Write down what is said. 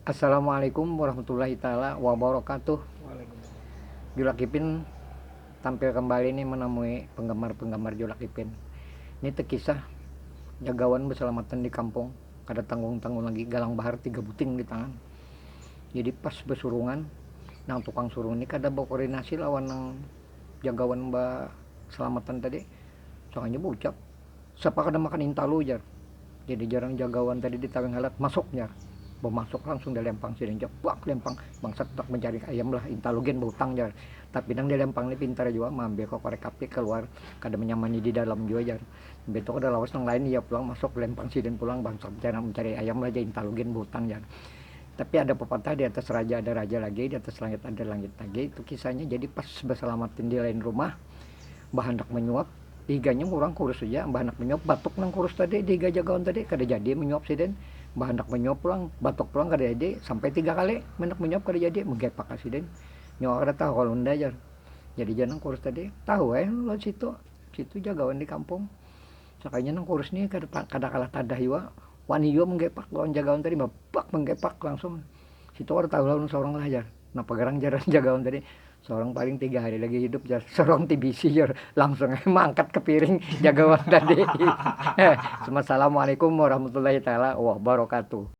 Assalamualaikum warahmatullahi taala wabarakatuh. Waalaikumsalam. Julak Ipin tampil kembali nih menemui penggemar-penggemar Julak Ipin. Ini teh kisah jagawan berselamatan di kampung. Kada tanggung-tanggung lagi galang bahar 3 buting di tangan. Jadi pas besurungan, nang tukang surung ini kada berkoordinasi lawan nang jagawan selamatan tadi. Soalnya ucap, siapa kada makan intalu jar. Jadi jarang jagawan tadi ditaweng halat masuknya. Masuk langsung dilempang sini jeplak lempang bangsat tak mencari ayam lah intalogen berutang jar tapi nang dilempang ini pintar juga mambil kok korek api keluar kada menyamani di dalam juga jar betul ada lawas nang lain ia pulang masuk lempang sini pulang bangsat mencari ayam lah aja intalogen berutang jar tapi ada pepatah di atas raja ada raja lagi di atas langit ada langit lagi itu kisahnya jadi pas berselamatin di lain rumah bahandak menyuap diganya kurang kurus saja bahandak menyuap batuk nang kurus tadi diga jagawan tadi kada jadi menyuap sih den bahandak menyuap pulang batuk pulang kada jadi sampai 3 kali mendak menyuap kada jadi megepak kasih den nyuap kada tahu kalau unda jar jadi jangan kurus tadi tahu lo situ situ jagawan di kampung sakanya nang kurus nih kada kalah tadah juga wani juga menggepak lawan jagawan tadi bapak menggepak langsung situ kada tahu lawan seorang lah jar nah pagarang jaran jagawan tadi seorang paling 3 hari lagi hidup jar seorang TBC jar langsung mangkat ke piring jagawan tadi. Assalamualaikum warahmatullahi taala wabarakatuh.